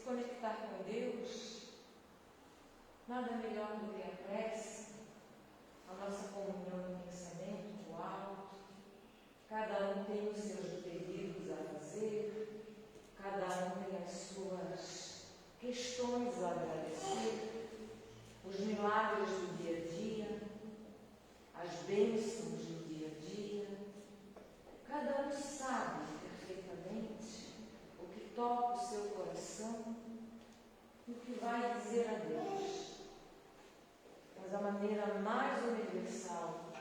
conectar com Deus, nada melhor do que a prece, a nossa comunhão no pensamento, no alto. Cada um tem os seus pedidos a fazer, cada um tem as suas questões a agradecer, os milagres do dia a dia, as bênçãos do dia a dia. Cada um sabe perfeitamente o que toca o seu coração e o que vai dizer a Deus. Mas a maneira mais universal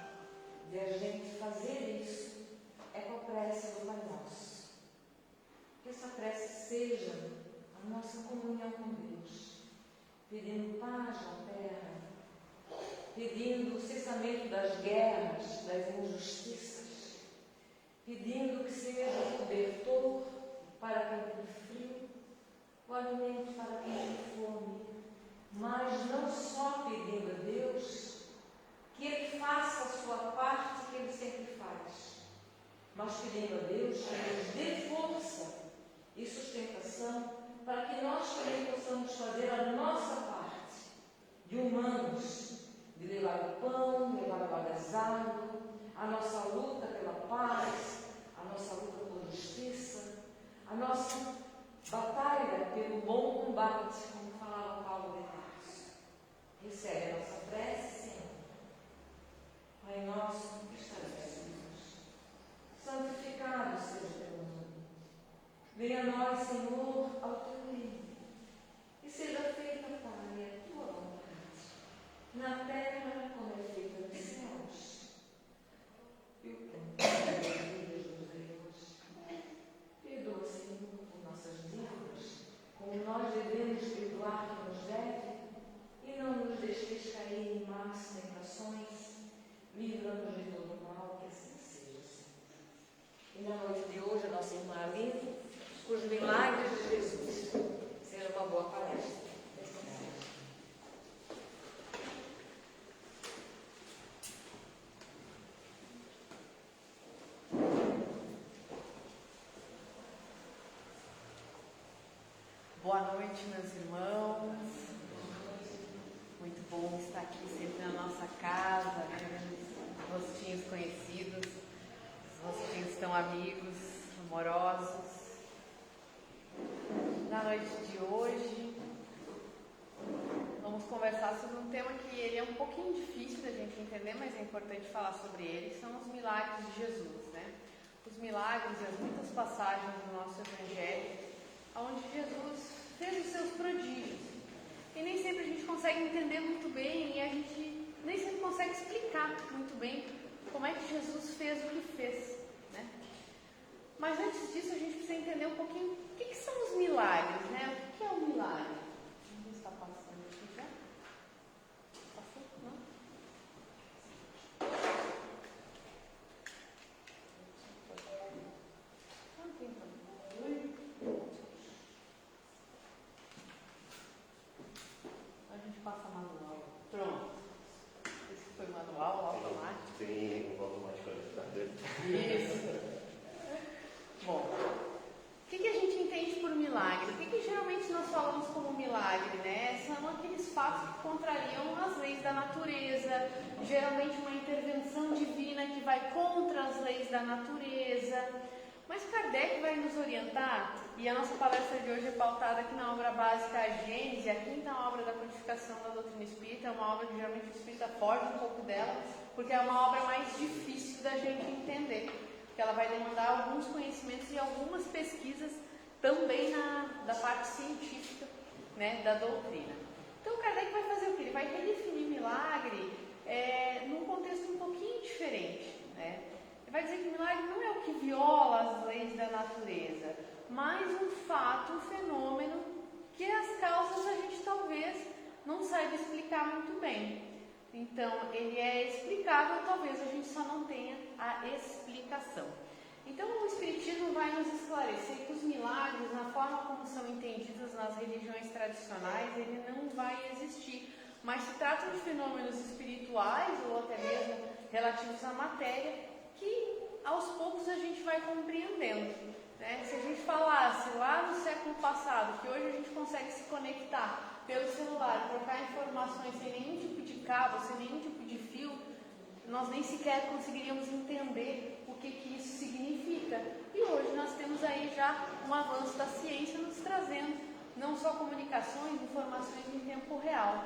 de a gente fazer isso é com a prece do Pai Nosso. Que essa prece seja a nossa comunhão com Deus, pedindo paz na terra, pedindo o cessamento das guerras, das injustiças, pedindo que seja o cobertor para quem tem frio, o alimento para quem tem fome, mas não só pedindo a Deus que Ele faça a sua parte que Ele sempre faz, mas pedindo a Deus que nos dê força e sustentação para que nós também possamos fazer a nossa parte de humanos, de levar o pão, de levar o agasalho, a nossa luta pela paz, a nossa luta por justiça, a nossa batalha pelo bom combate, como falava Paulo de Tarso. Recebe a nossa prece, Senhor. Pai nosso que estás nos céus, santificado seja o teu nome. Venha a nós, Senhor, ao teu reino, e seja feita, Pai, a tua vontade, na terra como é feita nos céus. E o pão que nos hoje, perdoa, Senhor, as nossas dívidas, como nós devemos perdoar quem nos deve, e não nos deixeis cair em más tentações, livra-nos de todo mal, que assim seja, Senhor. E na noite de hoje, a nossa irmã Aline, os milagres de Jesus. Seja uma boa palestra. Boa noite, meus irmãos. Muito bom estar aqui sempre na nossa casa, né? Os rostinhos conhecidos, os rostinhos tão amigos, amorosos. Na noite de hoje, vamos conversar sobre um tema que ele é um pouquinho difícil da gente entender, mas é importante falar sobre ele, são os milagres de Jesus, né? Os milagres e as muitas passagens do nosso Evangelho, onde Jesus fez os seus prodígios. E nem sempre a gente consegue entender muito bem e a gente nem sempre consegue explicar muito bem como é que Jesus fez o que fez, né? Mas antes disso a gente precisa entender um pouquinho o que são os milagres, né? O que é um milagre? Vamos ver se está passando aqui já. Passou? Não? Não tem problema. A gente passa manual. Pronto. Esse foi manual, automático. Tem um automático ali. Isso. Bom, o que a gente entende por milagre? O que geralmente nós falamos como milagre, né? São aqueles fatos que contrariam as leis da natureza, geralmente uma intervenção divina que vai contra as leis da natureza. Mas Kardec vai nos orientar, e a nossa palestra de hoje é pautada aqui na obra básica A Gênese, a quinta obra da codificação da doutrina espírita, é uma obra que geralmente o espírita foge um pouco dela, porque é uma obra mais difícil da gente entender, porque ela vai demandar alguns conhecimentos e algumas pesquisas também da parte científica, né, da doutrina. Então Kardec vai fazer o quê? Ele vai redefinir milagre num contexto um pouquinho diferente, né? Ele vai dizer que milagre não é o que viola as leis da natureza, mas um fato, um fenômeno que as causas a gente talvez não saiba explicar muito bem. Então, ele é explicável, talvez a gente só não tenha a explicação. Então, o Espiritismo vai nos esclarecer que os milagres, na forma como são entendidos nas religiões tradicionais, ele não vai existir. Mas se tratam de fenômenos espirituais ou até mesmo relativos à matéria, que aos poucos a gente vai compreendendo, né? Se a gente falasse lá no século passado, que hoje a gente consegue conectar pelo celular, trocar informações sem nenhum tipo de cabo, sem nenhum tipo de fio, nós nem sequer conseguiríamos entender o que isso significa. E hoje nós temos aí já um avanço da ciência nos trazendo não só comunicações, informações em tempo real.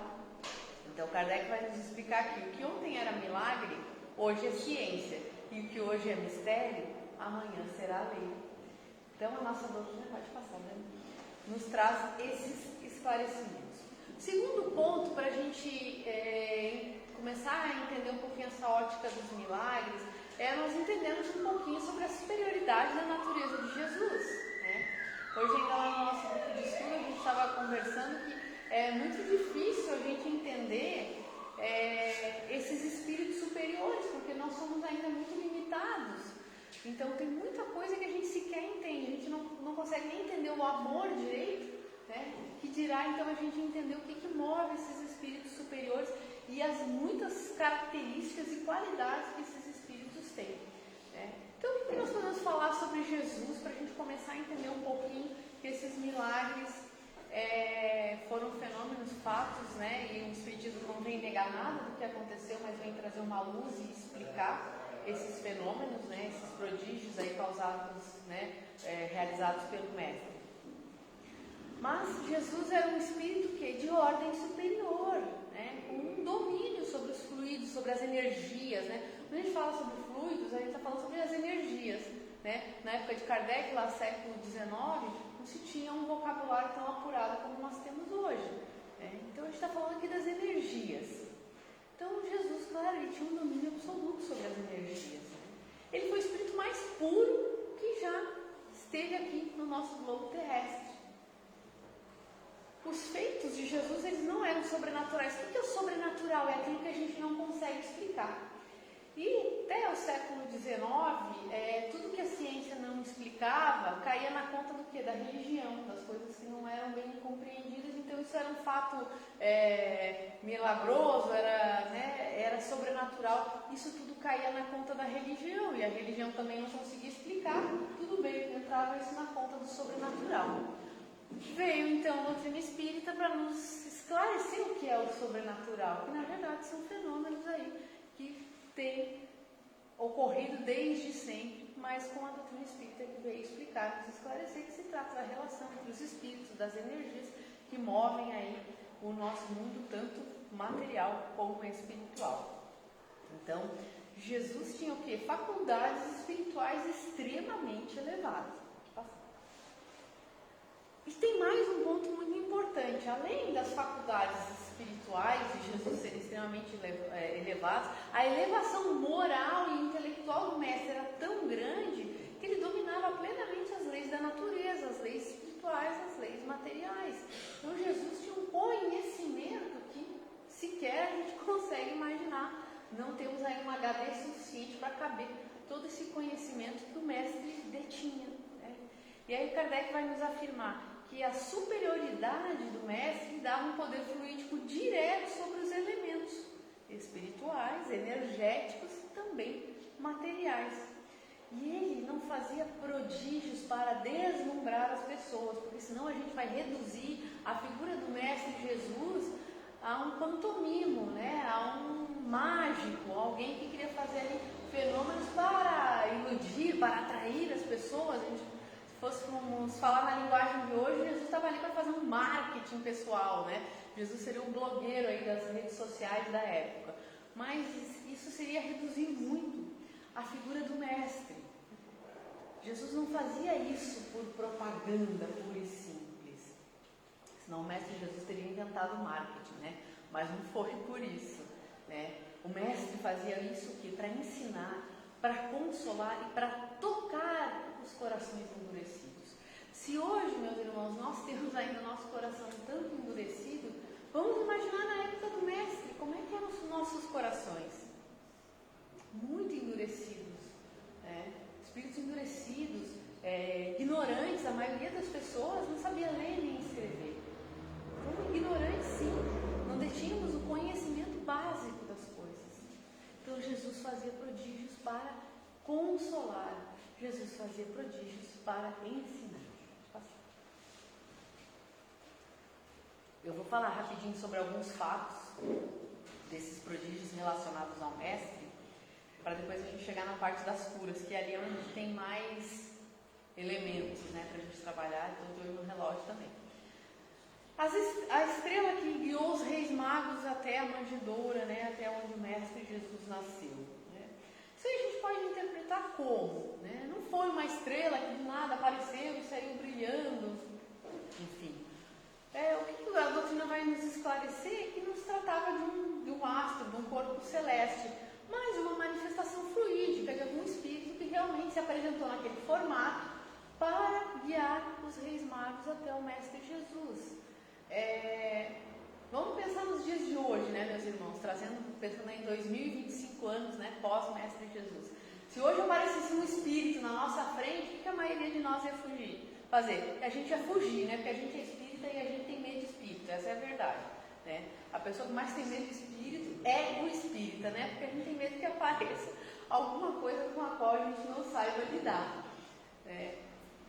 Então Kardec vai nos explicar que o que ontem era milagre, hoje é ciência. E o que hoje é mistério, amanhã será lei. Então a nossa doutrina, pode passar, né? Nos traz esses esclarecimentos. Segundo ponto, para a gente começar a entender um pouquinho essa ótica dos milagres, nós entendemos um pouquinho sobre a superioridade da natureza de Jesus, né? Hoje ainda lá no nosso grupo de estudo a gente estava conversando que é muito difícil a gente entender esses espíritos superiores, porque nós somos ainda muito limitados. Então tem muita coisa que a gente sequer entende, a gente não consegue nem entender o amor direito, né? Que dirá então a gente entender o que move esses espíritos superiores e as muitas características e qualidades que esses espíritos têm, né? Então o que nós podemos falar sobre Jesus para a gente começar a entender um pouquinho que esses milagres foram fenômenos, fatos, né? E o Espiritismo não vem negar nada do que aconteceu, mas vem trazer uma luz e explicar esses fenômenos, né? Esses prodígios aí causados, né? Realizados pelo Mestre. Mas Jesus era um espírito que de ordem superior, né? Com um domínio sobre os fluidos, sobre as energias, né? Quando a gente fala sobre fluidos, a gente está falando sobre as energias, né? Na época de Kardec, lá século XIX, não se tinha um vocabulário tão apurado como nós temos hoje, né? Então a gente está falando aqui das energias. Então Jesus, claro, ele tinha um domínio absoluto sobre as energias, né? Ele foi o espírito mais puro que já esteve aqui no nosso globo terrestre. Os feitos de Jesus, eles não eram sobrenaturais. O que é o sobrenatural? É aquilo que a gente não consegue explicar. E até o século XIX, tudo que a ciência não explicava caía na conta do quê? Da religião, das coisas que não eram bem compreendidas. Então isso era um fato milagroso, era sobrenatural. Isso tudo caía na conta da religião. E a religião também não conseguia explicar. Tudo bem, entrava isso na conta do sobrenatural. Veio então a doutrina espírita para nos esclarecer o que é o sobrenatural, que na verdade são fenômenos aí que têm ocorrido desde sempre, mas com a doutrina espírita que veio explicar, nos esclarecer que se trata da relação entre os espíritos, das energias que movem aí o nosso mundo, tanto material como espiritual. Então, Jesus tinha o quê? Faculdades espirituais extremamente elevadas. E tem mais um ponto muito importante. Além das faculdades espirituais de Jesus serem extremamente elevadas, a elevação moral e intelectual do Mestre era tão grande que ele dominava plenamente as leis da natureza, as leis espirituais, as leis materiais. Então Jesus tinha um conhecimento que sequer a gente consegue imaginar. Não temos aí um HD suficiente para caber todo esse conhecimento que o Mestre detinha, né? E aí Kardec vai nos afirmar que a superioridade do Mestre dava um poder fluídico direto sobre os elementos espirituais, energéticos e também materiais. E ele não fazia prodígios para deslumbrar as pessoas, porque senão a gente vai reduzir a figura do Mestre Jesus a um pantomimo, né? A um mágico, alguém que queria fazer ali fenômenos para iludir, para atrair as pessoas. Fôssemos falar na linguagem de hoje, Jesus estava ali para fazer um marketing pessoal, né? Jesus seria um blogueiro aí das redes sociais da época. Mas isso seria reduzir muito a figura do Mestre. Jesus não fazia isso por propaganda pura e simples. Senão o Mestre Jesus teria inventado o marketing, né? Mas não foi por isso, né? O Mestre fazia isso para ensinar, para consolar e para tocar os corações endurecidos. Se hoje, meus irmãos, nós temos ainda o nosso coração tanto endurecido, vamos imaginar na época do Mestre, como é que eram os nossos corações? Muito endurecidos, né? Espíritos endurecidos, ignorantes. A maioria das pessoas não sabia ler nem escrever. Então, ignorantes sim, não detínhamos o conhecimento básico das coisas. Então Jesus fazia prodígios para consolar, Jesus fazia prodígios para ensinar. Eu vou falar rapidinho sobre alguns fatos desses prodígios relacionados ao mestre, para depois a gente chegar na parte das curas, que ali é onde tem mais elementos, né, para a gente trabalhar. Estou de olho no relógio também. A estrela que guiou os reis magos até a manjedoura, né, até onde o mestre Jesus nasceu. Né? Isso aí a gente pode interpretar como? Né? Não foi uma estrela que do nada apareceu e saiu brilhando. Enfim. O que a doutrina vai nos esclarecer é que não se tratava de um astro, de um corpo celeste, mas uma manifestação fluídica de algum espírito que realmente se apresentou naquele formato para guiar os reis magos até o mestre Jesus. Vamos pensar nos dias de hoje, né, meus irmãos, pensando em 2025 anos, né, pós-mestre Jesus. Se hoje aparecesse um espírito na nossa frente, o que a maioria de nós ia fazer? A gente ia fugir, né, porque a gente é espírita e a gente tem medo de espírito, essa é a verdade. Né? A pessoa que mais tem medo de espírito é o espírita, né, porque a gente tem medo que apareça alguma coisa com a qual a gente não saiba lidar.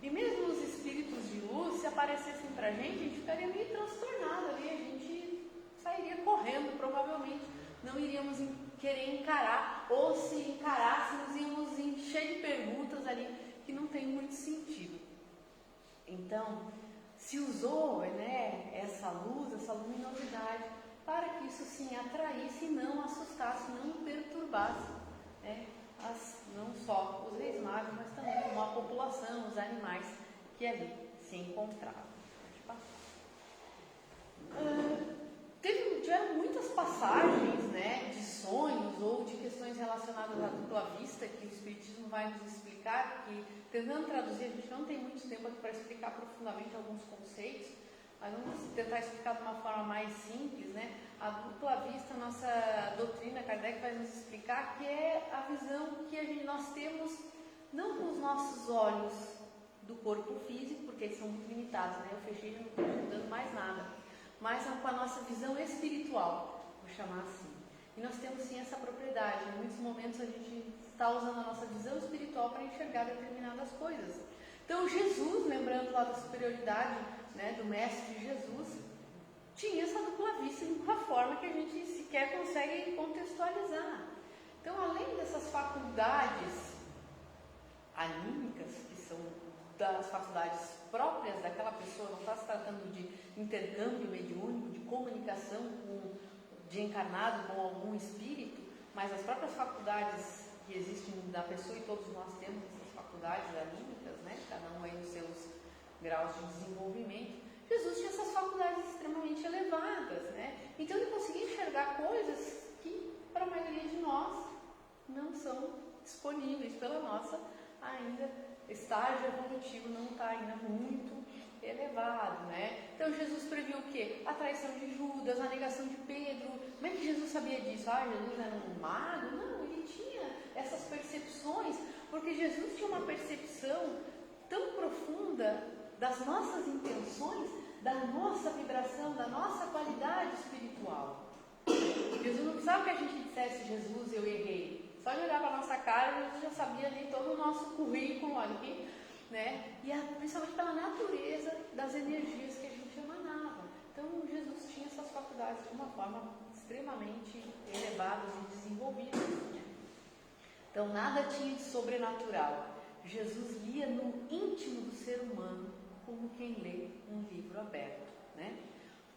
E mesmo os espíritos de luz, se aparecessem pra gente, a gente ficaria meio transtornado ali, a gente sairia correndo, provavelmente não iríamos querer encarar, ou se encarássemos, íamos encher de perguntas ali que não tem muito sentido. Então, se usou, né, essa luz, essa luminosidade, para que isso sim atraísse e não assustasse, não perturbasse, né, não só os reis magos, mas também a população, os animais que ali se encontravam. Tiveram muitas passagens, né, de sonhos ou de questões relacionadas à dupla vista que o Espiritismo vai nos explicar, que tentando traduzir, a gente não tem muito tempo aqui para explicar profundamente alguns conceitos, mas vamos tentar explicar de uma forma mais simples, né? A dupla vista, nossa doutrina, Kardec vai nos explicar que é a visão que nós temos não com os nossos olhos do corpo físico, porque eles são muito limitados, né? Eu fechei e não estou ajudando mais nada, mas com a nossa visão espiritual, vou chamar assim. E nós temos sim essa propriedade. Em muitos momentos a gente está usando a nossa visão espiritual para enxergar determinadas coisas. Então Jesus, lembrando lá da superioridade, né, do Mestre Jesus, tinha essa dupla vista de uma forma que a gente sequer consegue contextualizar. Então, além dessas faculdades anímicas, que são das faculdades próprias daquela pessoa, não está se tratando de intercâmbio mediúnico, de comunicação de encarnado com algum espírito, mas as próprias faculdades que existem da pessoa, e todos nós temos essas faculdades anímicas, né, cada um aí nos seus graus de desenvolvimento. Jesus tinha essas faculdades extremamente elevadas, né? Então ele conseguia enxergar coisas que para a maioria de nós não são disponíveis pela nossa ainda estágio evolutivo, não está ainda muito elevado, né? Então Jesus previu o quê? A traição de Judas, a negação de Pedro. Como é que Jesus sabia disso? Jesus era um mago? Não, ele tinha essas percepções, porque Jesus tinha uma percepção tão profunda das nossas intenções, da nossa vibração, da nossa qualidade espiritual. Jesus não precisava que a gente dissesse: Jesus, eu errei. Só de olhar para a nossa cara, Jesus já sabia ali todo o nosso currículo ali, né? E principalmente pela natureza das energias que a gente emanava. Então Jesus tinha essas faculdades de uma forma extremamente elevadas e desenvolvidas. Então nada tinha de sobrenatural. Jesus lia no íntimo do ser humano, como quem lê um livro aberto, né?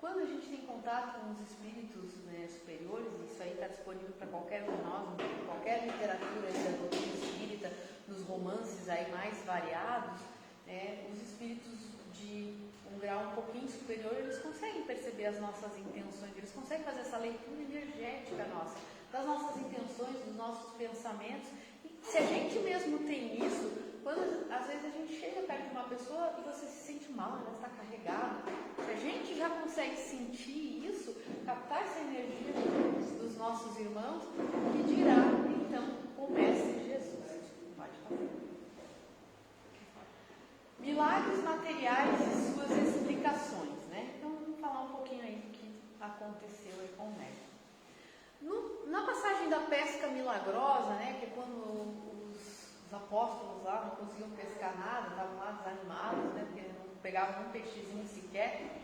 Quando a gente tem contato com os espíritos, né, superiores, isso aí está disponível para qualquer um de nós, em qualquer literatura da doutrina espírita, nos romances aí mais variados, né, os espíritos de um grau um pouquinho superior, eles conseguem perceber as nossas intenções, eles conseguem fazer essa leitura energética nossa, das nossas intenções, dos nossos pensamentos. E se a gente mesmo tem isso, quando às vezes a gente chega perto de uma pessoa e você se sente mal, ela está carregada, se a gente já consegue sentir isso, captar essa energia dos nossos irmãos, que dirá então o Mestre Jesus. Pode falar. Milagres materiais e suas explicações, né? Então vamos falar um pouquinho aí do que aconteceu aí com o Mestre. Na passagem da pesca milagrosa, né, que é quando os apóstolos lá não conseguiam pescar nada, estavam lá desanimados, né, porque não pegavam um peixezinho sequer.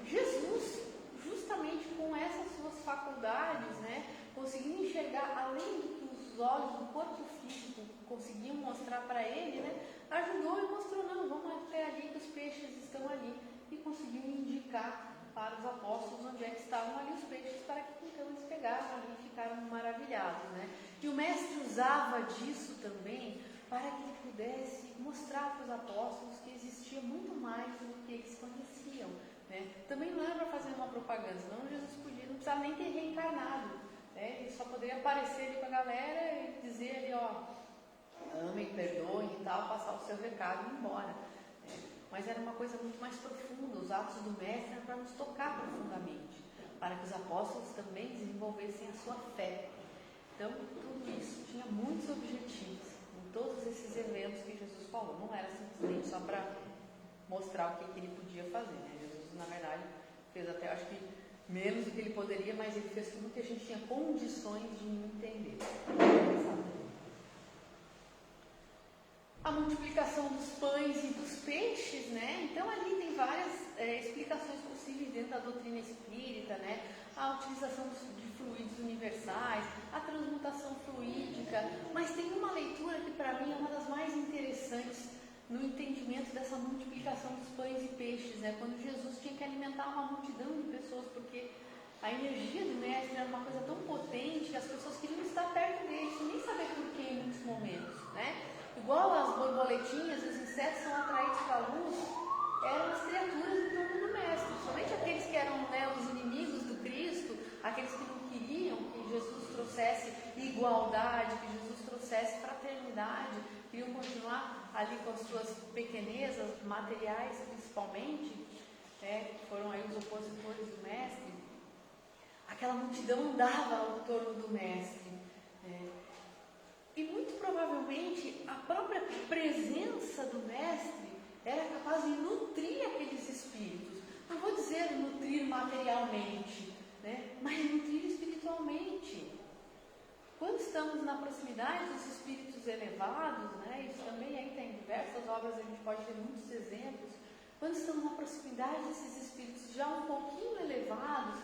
Jesus, justamente com essas suas faculdades, né, conseguindo enxergar além do que os olhos do corpo físico conseguiam mostrar para ele, né, ajudou e mostrou, não, vamos até ali que os peixes estão ali, e conseguiu indicar para os apóstolos onde é que estavam ali os peixes, para que então eles pegaram ali e ficaram maravilhados, né? E o mestre usava disso também para que ele pudesse mostrar para os apóstolos que existia muito mais do que eles conheciam, né? Também não era para fazer uma propaganda, senão Jesus não precisava nem ter reencarnado, né? Ele só poderia aparecer ali com a galera e dizer ali, ó, amem, perdoem e tal, passar o seu recado e ir embora, né? Mas era uma coisa muito mais profunda. Os atos do mestre eram para nos tocar profundamente, para que os apóstolos também desenvolvessem a sua fé. Então, tudo isso tinha muitos objetivos em todos esses eventos que Jesus falou. Não era simplesmente só para mostrar o que ele podia fazer, né? Jesus, na verdade, fez até, acho que, menos do que ele poderia, mas ele fez tudo que a gente tinha condições de entender. A multiplicação dos pães e dos peixes, né? Então ali tem várias explicações possíveis dentro da doutrina espírita, né? A utilização de fluidos universais, a transmutação fluídica, mas tem uma leitura que para mim é uma das mais interessantes no entendimento dessa multiplicação dos pães e peixes, né? Quando Jesus tinha que alimentar uma multidão de pessoas, porque a energia do mestre era uma coisa tão potente que as pessoas queriam estar perto dele, sem nem saber por quê em muitos momentos, né? Igual as borboletinhas, os insetos são atraídos para a luz, eram as criaturas em torno do mestre, somente aqueles que eram, né, os inimigos do Cristo, aqueles que não queriam que Jesus trouxesse igualdade, que Jesus trouxesse fraternidade, queriam continuar ali com as suas pequenezas, materiais principalmente, né, que foram aí os opositores do mestre. Aquela multidão andava ao torno do mestre, né? E muito provavelmente a própria presença do mestre era capaz de nutrir aqueles espíritos. Não vou dizer nutrir materialmente, né? Mas nutrir espiritualmente. Quando estamos na proximidade dos espíritos elevados, né? Isso também aí tem diversas obras, a gente pode ter muitos exemplos. Quando estamos na proximidade desses espíritos já um pouquinho elevados,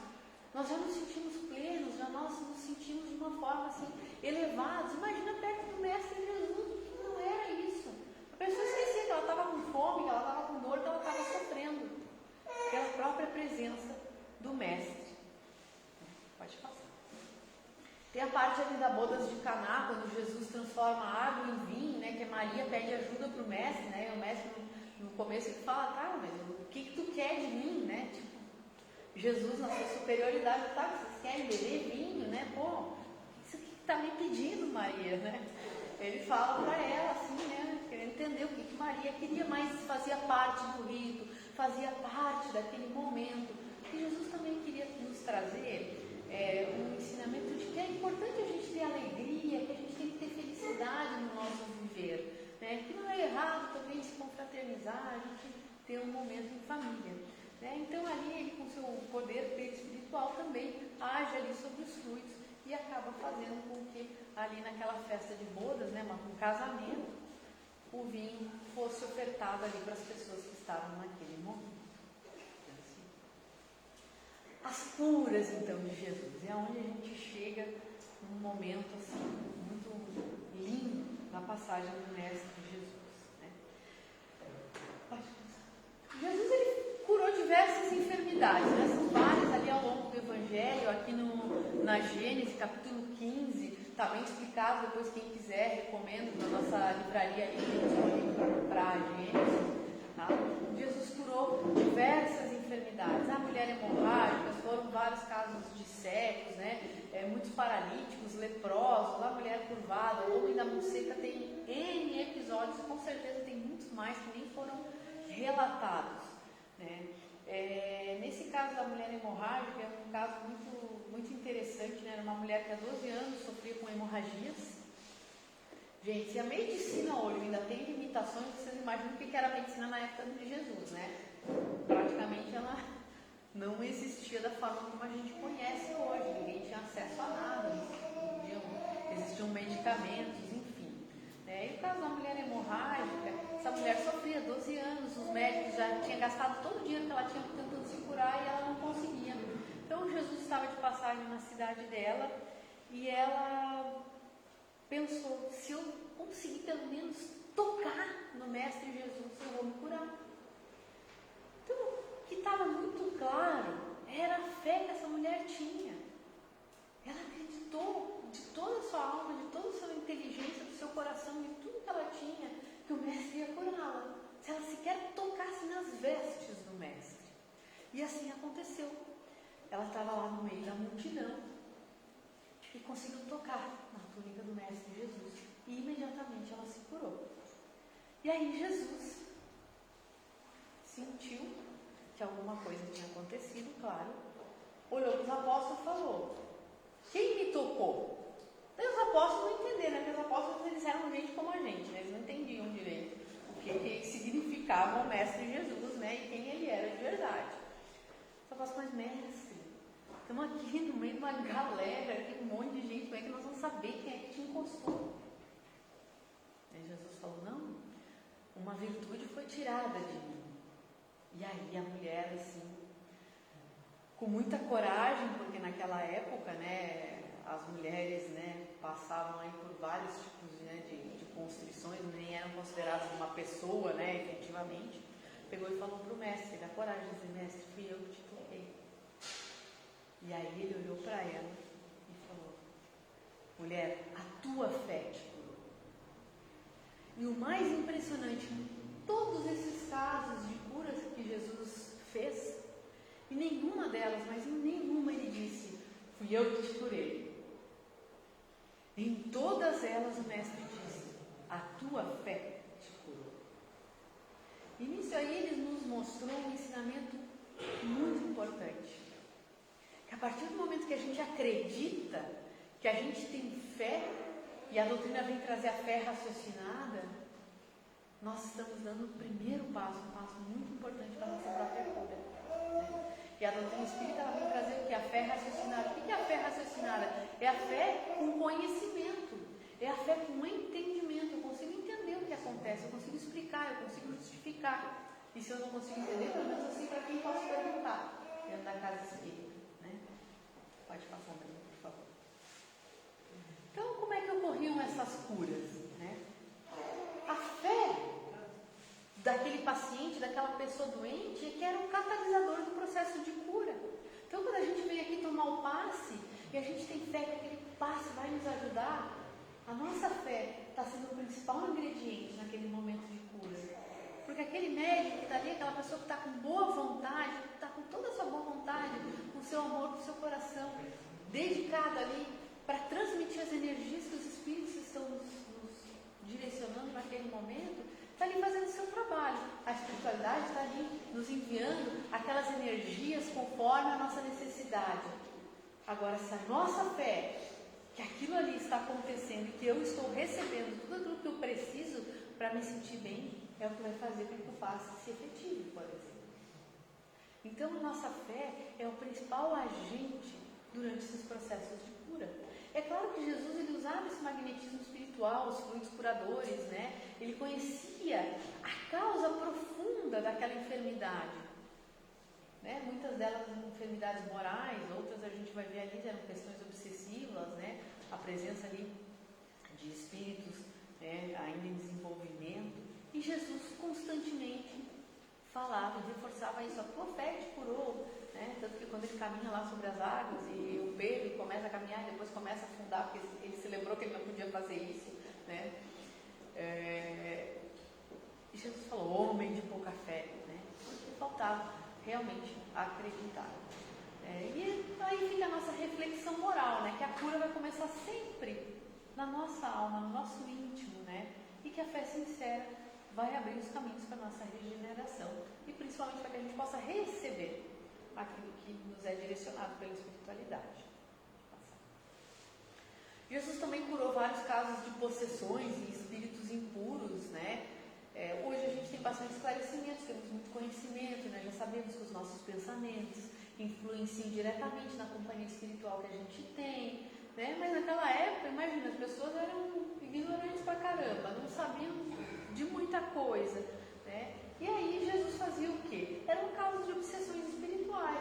nós já nos sentimos plenos, já nós nos sentimos de uma forma assim, elevados. Imagina perto do Mestre Jesus, que não era isso. A pessoa esquecia que ela estava com fome, que ela estava com dor, que ela estava sofrendo. Pela própria presença do Mestre. Pode passar. Tem a parte ali da bodas de Caná, quando Jesus transforma a água em vinho, né, que a Maria pede ajuda para o Mestre, né, e o Mestre no começo ele fala, tá, mas o que tu quer de mim, né, tipo, Jesus, na sua superioridade, tá, vocês querem beber vinho, né? Pô, isso que está me pedindo, Maria, né? Ele fala para ela, assim, né? Querendo entender o que Maria queria, mas fazia parte do rito, fazia parte daquele momento. E Jesus também queria nos trazer um ensinamento de que é importante a gente ter alegria, que a gente tem que ter felicidade no nosso viver, né? Que não é errado também se confraternizar, a gente ter um momento em família. Então ali ele com seu poder espiritual também age ali sobre os fluidos e acaba fazendo com que ali naquela festa de bodas, né, um casamento, o vinho fosse ofertado ali para as pessoas que estavam naquele momento. As curas então de Jesus, é onde a gente chega num momento assim, muito lindo na passagem do Mestre Jesus, né? Jesus ele curou diversas enfermidades, né? São várias ali ao longo do Evangelho, aqui na Gênesis, capítulo 15, está bem explicado, depois quem quiser, recomendo, na nossa livraria ali, disponível para comprar a Gênesis, tá? Jesus curou diversas enfermidades, a mulher hemorrágica, foram vários casos de cegos, né? Muitos paralíticos, leprosos, a mulher curvada, o homem da mão seca, tem N episódios, com certeza tem muitos mais que nem foram relatados, né? Nesse caso da mulher hemorrágica, é um caso muito interessante, né? Era uma mulher que há 12 anos sofria com hemorragias. Gente, se a medicina hoje ainda tem limitações, vocês imaginam o que era a medicina na época de Jesus, né? Praticamente ela não existia da forma como a gente conhece hoje, ninguém tinha acesso a nada, existiam medicamentos, enfim. E o caso da mulher hemorrágica, essa mulher sofria 12 anos, os médicos já tinham gastado todo o dinheiro que ela tinha tentando se curar. curar e ela não conseguia. Então Jesus estava de passagem na cidade dela e ela pensou, se eu conseguir pelo menos tocar no Mestre Jesus, eu vou me curar. Então, o que estava muito claro era a fé que essa mulher tinha. Ela acreditou de toda a sua alma, de toda a sua inteligência, do seu coração, de tudo que ela tinha, que o Mestre ia curá-la. Se ela sequer tocasse nas vestes do Mestre. E assim aconteceu. Ela estava lá no meio da multidão e conseguiu tocar na túnica do Mestre Jesus. E imediatamente ela se curou. E aí Jesus sentiu que alguma coisa tinha acontecido, claro. Olhou para os apóstolos e falou: quem me tocou? Daí os apóstolos não entenderam, né? Porque os apóstolos eles eram gente como a gente, né? Eles não entendiam direito o que significava o Mestre Jesus, né? E quem ele era de verdade. Os apóstolos, mas Mestre, estamos aqui no meio de uma galera, aqui um monte de gente, como é que nós vamos saber quem é que te encostou? Aí Jesus falou: não, uma virtude foi tirada de mim. E aí a mulher, assim, com muita coragem, porque naquela época, né, as mulheres, né, passavam aí por vários tipos, né, de constrições, nem eram consideradas uma pessoa, né, efetivamente, pegou e falou para o mestre, da coragem de dizer: mestre, fui eu que te toquei. E aí ele olhou para ela e falou: mulher, a tua fé te curou. E o mais impressionante, em todos esses casos de curas que Jesus fez, em nenhuma delas, mas em nenhuma ele disse: fui eu que te curei. Em todas elas o mestre disse: a tua fé te curou. E nisso aí ele nos mostrou um ensinamento muito importante. Que a partir do momento que a gente acredita, que a gente tem fé, e a doutrina vem trazer a fé raciocinada, nós estamos dando o primeiro passo, um passo muito importante para a nossa própria cura. Né? E a doutrina espírita vem trazer o que? A fé raciocinada. O que é a fé raciocinada? É a fé com conhecimento, é a fé com entendimento. Eu consigo entender o que acontece, eu consigo explicar, eu consigo justificar. E se eu não consigo entender, pelo menos assim, para quem posso perguntar dentro da casa espírita. Né? Pode passar para mim, por favor. Então, como é que ocorriam essas curas? Né? A fé daquele paciente, daquela pessoa doente, é que era um catalisador do processo de cura. Então, quando a gente vem aqui tomar o passe, e a gente tem fé que aquele passe vai nos ajudar, a nossa fé está sendo o principal ingrediente naquele momento de cura. Porque aquele médico que está ali, aquela pessoa que está com boa vontade, que está com toda a sua boa vontade, com o seu amor, com o seu coração, dedicado ali para transmitir as energias que os espíritos estão nos direcionando naquele momento, está ali fazendo o seu trabalho. A espiritualidade está ali nos enviando aquelas energias conforme a nossa necessidade. Agora, se a nossa fé, que aquilo ali está acontecendo e que eu estou recebendo tudo aquilo que eu preciso para me sentir bem, é o que vai fazer com que o passe se efetive, por exemplo. Então, a nossa fé é o principal agente durante esses processos de cura. É claro que Jesus ele usava esse magnetismo espiritual, os fluidos curadores, né? Ele conhecia a causa profunda daquela enfermidade. Né? Muitas delas eram enfermidades morais, outras a gente vai ver ali, eram questões obsessivas, né? A presença ali de espíritos, né? Ainda em desenvolvimento. E Jesus constantemente falava, reforçava isso: a tua fé te curou. Né? Tanto que quando ele caminha lá sobre as águas e o Pedro começa a caminhar e depois começa a afundar, porque ele se lembrou que ele não podia fazer isso. Né? E Jesus falou: homem de pouca fé. Né? Porque faltava realmente acreditar. E aí fica a nossa reflexão moral, né? Que a cura vai começar sempre na nossa alma, no nosso íntimo, né? E que a fé sincera vai abrir os caminhos para a nossa regeneração e principalmente para que a gente possa receber aquilo que nos é direcionado pela espiritualidade. Jesus também curou vários casos de possessões e espíritos impuros, né? Hoje a gente tem bastante esclarecimento, temos muito conhecimento, né? Já sabemos que os nossos pensamentos influenciam diretamente na companhia espiritual que a gente tem, né? Mas naquela época, imagina, as pessoas eram ignorantes pra caramba, não sabiam de muita coisa, né? E aí Jesus fazia o quê? Eram casos de obsessões espirituais.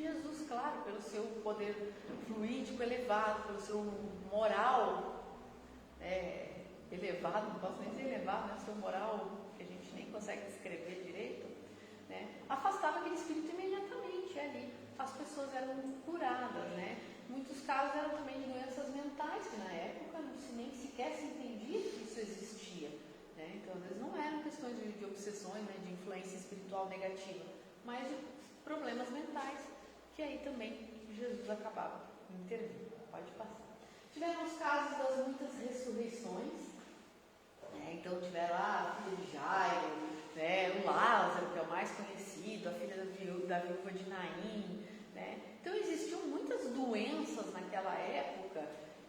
Jesus, claro, pelo seu poder fluídico elevado, pelo seu moral elevado, não posso nem dizer elevado, né? Seu moral que a gente nem consegue descrever direito, né? Afastava aquele espírito imediatamente ali. As pessoas eram curadas, né? Muitos casos eram também de doenças mentais, que na época nem sequer se entendia que isso existia, né? Então, às vezes não eram questões de obsessões, né, de influência espiritual negativa, mas de problemas mentais, que aí também Jesus acabava intervindo. Pode passar. Tiveram os casos das muitas ressurreições, né? Então tiveram a filha de Jairo, né? O Lázaro, que é o mais conhecido, a filha da viúva de Naim, né? Então existiam muitas doenças naquela época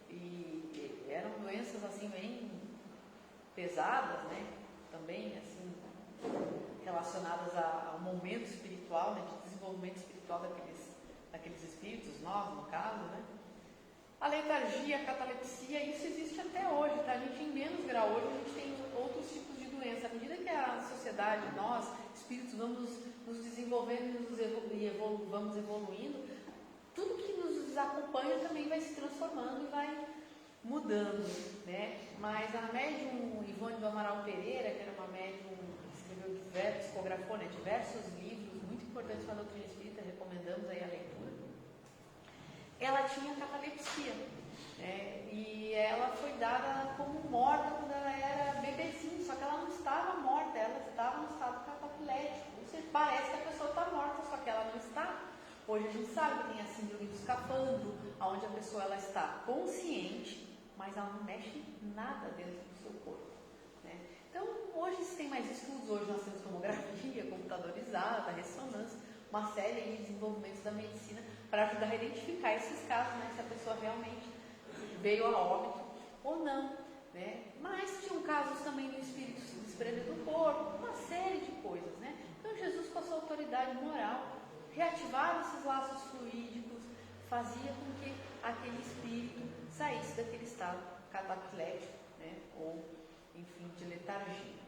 e eram doenças assim bem pesadas, né? Também assim relacionadas ao momento espiritual, né? De desenvolvimento espiritual daqueles espíritos, nós no caso, né? A letargia, a catalepsia, isso existe até hoje, tá? A gente em menos grau hoje, a gente tem outros tipos de doença. À medida que a sociedade, nós, espíritos, vamos nos desenvolvendo e vamos evoluindo, tudo que nos acompanha também vai se transformando e vai mudando, né? Mas a médium Ivone do Amaral Pereira, que era uma médium que escreveu psicografou, né, diversos livros muito importantes para a doutrina espírita, recomendamos aí a leitura. Ela tinha catalepsia, né? E ela foi dada como morta quando ela era bebezinha, só que ela não estava morta, ela estava no estado cataplético. Ou seja, parece que a pessoa está morta, só que ela não está. Hoje a gente sabe que tem a síndrome do escafandro, onde a pessoa ela está consciente, mas ela não mexe nada dentro do seu corpo, né? Então, hoje se tem mais estudos, hoje nós temos tomografia computadorizada, ressonância, uma série de desenvolvimentos da medicina para ajudar a identificar esses casos, né? Se a pessoa realmente veio a óbito ou não, né? Mas tinham casos também do espírito se desprender do corpo, uma série de coisas, né? Então Jesus, com a sua autoridade moral, reativava esses laços fluídicos, fazia com que aquele espírito saísse daquele estado cataplético, né? Ou, enfim, de letargia.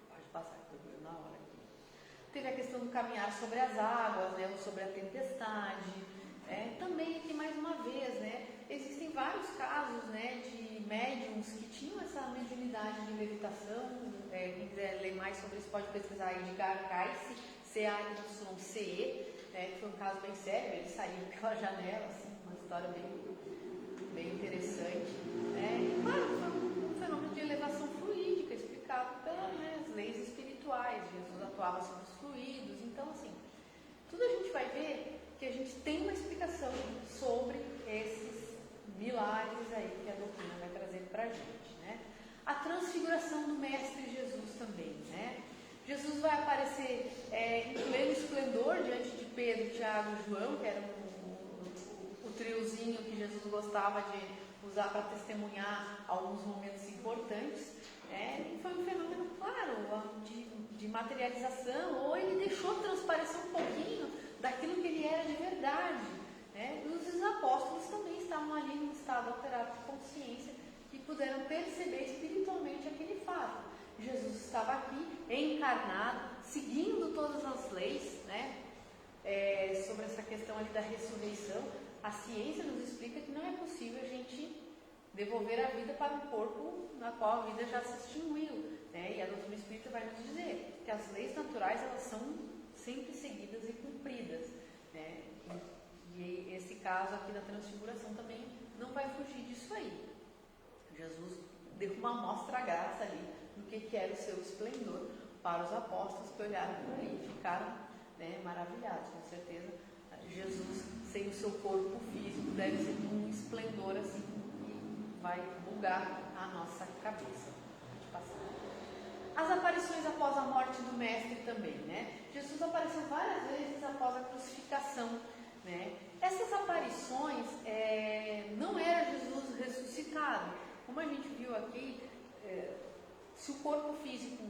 Pode passar, estou vendo na hora aqui. Teve a questão do caminhar sobre as águas, né? Ou sobre a tempestade. Também aqui, mais uma vez, né? Existem vários casos, né, de médiums que tinham essa mediunidade de levitação. Quem quiser ler mais sobre isso pode pesquisar Edgar Cayce, C-A-Y-C-E, que foi um caso bem sério. Ele saiu pela janela, assim, uma história bem interessante. E claro, foi um fenômeno de elevação fluídica explicado pelas leis espirituais. Jesus atuava sobre os fluidos. Então, assim, tudo a gente vai ver que a gente tem uma explicação sobre esses milagres aí que a doutrina vai trazer para a gente, né? A transfiguração do Mestre Jesus também, né? Jesus vai aparecer em pleno esplendor diante de Pedro, Tiago e João, que era o triozinho que Jesus gostava de usar para testemunhar alguns momentos importantes, né? E foi um fenômeno, claro, de materialização, ou ele deixou transparecer um pouquinho daquilo que ele era de verdade, né? E os apóstolos também estavam ali num estado alterado de consciência e puderam perceber espiritualmente aquele fato. Jesus estava aqui, encarnado, seguindo todas as leis, né? Sobre essa questão ali da ressurreição. A ciência nos explica que não é possível a gente devolver a vida para um corpo na qual a vida já se extinguiu, né? E a doutrina espírita vai nos dizer que as leis naturais, elas são sempre seguidas e cumpridas, né? E esse caso aqui da transfiguração também não vai fugir disso aí. Jesus deu uma amostra graça ali do que era o seu esplendor para os apóstolos que olharam por aí e ficaram, né, maravilhados. Com certeza, Jesus, sem o seu corpo físico, deve ser um esplendor assim que vai bugar a nossa cabeça. Pode passar. As aparições após a morte do Mestre também, né? Jesus apareceu várias vezes após a crucificação, né? Essas aparições não era Jesus ressuscitado. Como a gente viu aqui, se o corpo físico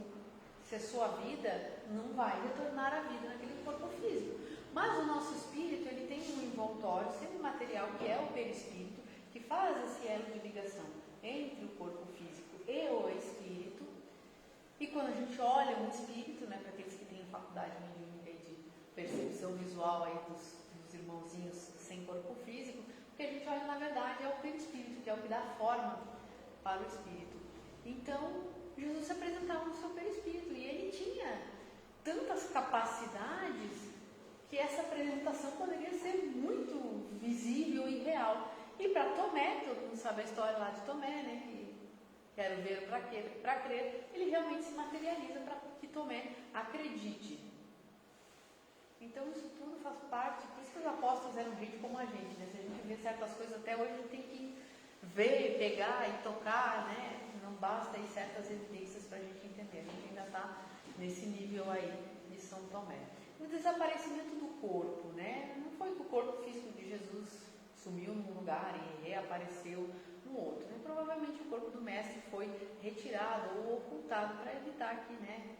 cessou a vida, não vai retornar a vida naquele corpo físico. Mas o nosso espírito, ele tem um envoltório semimaterial, que é o perispírito, que faz esse elo de ligação entre o corpo físico e o espírito. E quando a gente olha um espírito, né, para aqueles que têm faculdade mediúnica de percepção visual aí dos corpo físico, porque a gente olha, na verdade, é o perispírito, que é o que dá forma para o espírito. Então, Jesus se apresentava no seu perispírito e ele tinha tantas capacidades que essa apresentação poderia ser muito visível e real. E para Tomé, todo mundo sabe a história lá de Tomé, né? Que quero ver para crer, ele realmente se materializa para que Tomé acredite. Então isso tudo faz parte, por isso que os apóstolos eram gente como a gente, né? Se a gente vê certas coisas até hoje, a gente tem que ver, pegar e tocar, né? Não basta aí certas evidências para a gente entender. A gente ainda está nesse nível aí de São Tomé. O desaparecimento do corpo, né? Não foi que o corpo físico de Jesus sumiu num lugar e reapareceu no outro, né? Provavelmente o corpo do mestre foi retirado ou ocultado para evitar que, né,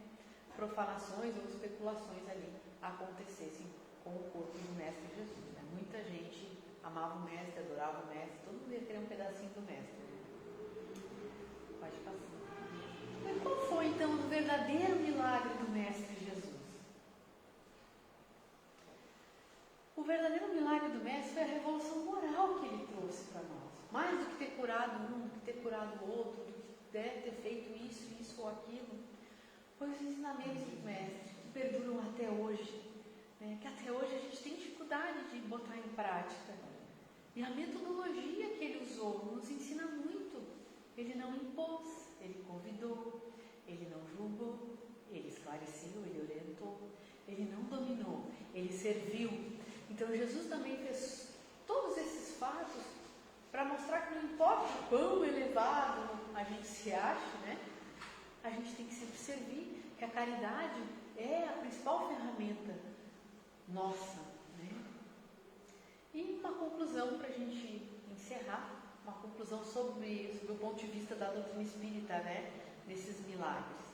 profanações ou especulações ali acontecessem com o corpo do mestre Jesus, né? Muita gente amava o mestre, adorava o mestre, todo mundo ia querer um pedacinho do mestre, né? Pode passar. Mas qual foi então o verdadeiro milagre do mestre Jesus? O verdadeiro milagre do mestre foi a revolução moral que ele trouxe para nós. Mais do que ter curado um, do que ter curado o outro, do que deve ter feito isso ou aquilo, foi os ensinamentos do mestre que perduram até hoje, né? Que até hoje a gente tem dificuldade de botar em prática. E a metodologia que ele usou nos ensina muito. Ele não impôs, ele convidou, ele não julgou, ele esclareceu, ele orientou, ele não dominou, ele serviu. Então Jesus também fez todos esses fatos para mostrar que não importa o quão elevado a gente se acha, né? A gente tem que sempre servir, que a caridade é a principal ferramenta nossa, né? E uma conclusão para a gente encerrar, uma conclusão sobre o ponto de vista da doutrina espírita, né? Nesses milagres.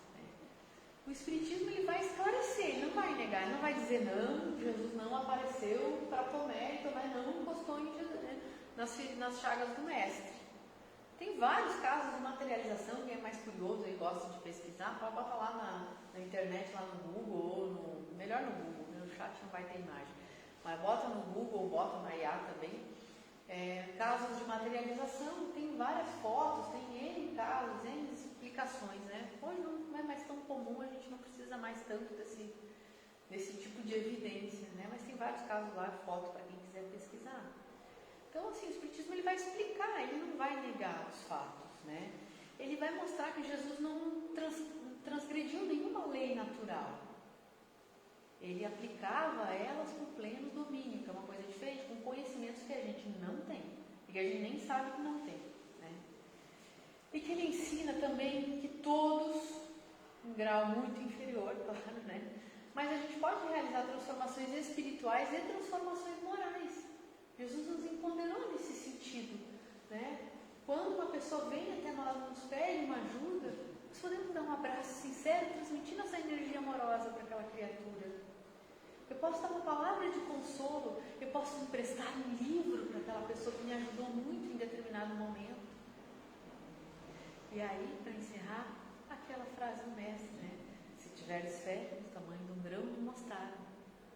O Espiritismo ele vai esclarecer, ele não vai negar, ele não vai dizer não, Jesus não apareceu para Tomé, e Tomé não encostou em Jesus, né, nas chagas do Mestre. Tem vários casos de materialização, quem é mais curioso e gosta de pesquisar, pode botar lá na internet, lá no Google, ou melhor no Google, né, no chat não vai ter imagem, mas bota no Google ou bota na IA também. Casos de materialização, tem várias fotos, tem N casos, N explicações, né? Hoje não é mais tão comum, a gente não precisa mais tanto desse tipo de evidência, né? Mas tem vários casos lá, foto para quem quiser pesquisar. Então, assim, o Espiritismo ele vai explicar, ele não vai negar os fatos, né? Ele vai mostrar que Jesus não transgrediu nenhuma lei natural. Ele aplicava elas com pleno domínio, que é uma coisa diferente, com conhecimentos que a gente não tem, e que a gente nem sabe que não tem, né? E que ele ensina também que todos, em grau muito inferior, claro, né? Mas a gente pode realizar transformações espirituais e transformações morais. Jesus nos empoderou nesse sentido, né? Quando uma pessoa vem até nós, nos pede uma ajuda, nós podemos dar um abraço sincero, transmitindo essa energia amorosa para aquela criatura. Eu posso dar uma palavra de consolo, eu posso emprestar um livro para aquela pessoa que me ajudou muito em determinado momento. E aí, para encerrar, aquela frase do mestre, né? Se tiveres fé, do tamanho de um grão de mostarda,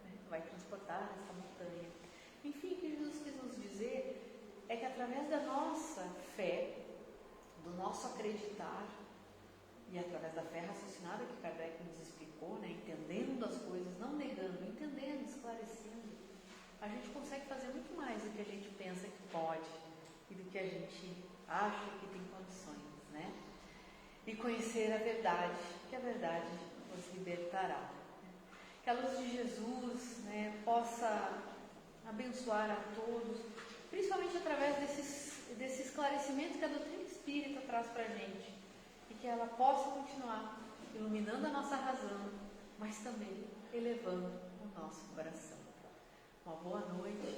né? Vai transportar essa montanha. Enfim, o que Jesus quis nos dizer é que através da nossa fé, do nosso acreditar, e através da fé raciocinada que Kardec nos explicou, né, entendendo as coisas, não negando, entendendo, esclarecendo, a gente consegue fazer muito mais do que a gente pensa que pode e do que a gente acha que tem condições, né? E conhecer a verdade, que a verdade nos libertará. Que a luz de Jesus, né, possa abençoar a todos, principalmente através desse esclarecimento que a doutrina espírita traz para a gente. E que ela possa continuar iluminando a nossa razão, mas também elevando o nosso coração. Uma boa noite.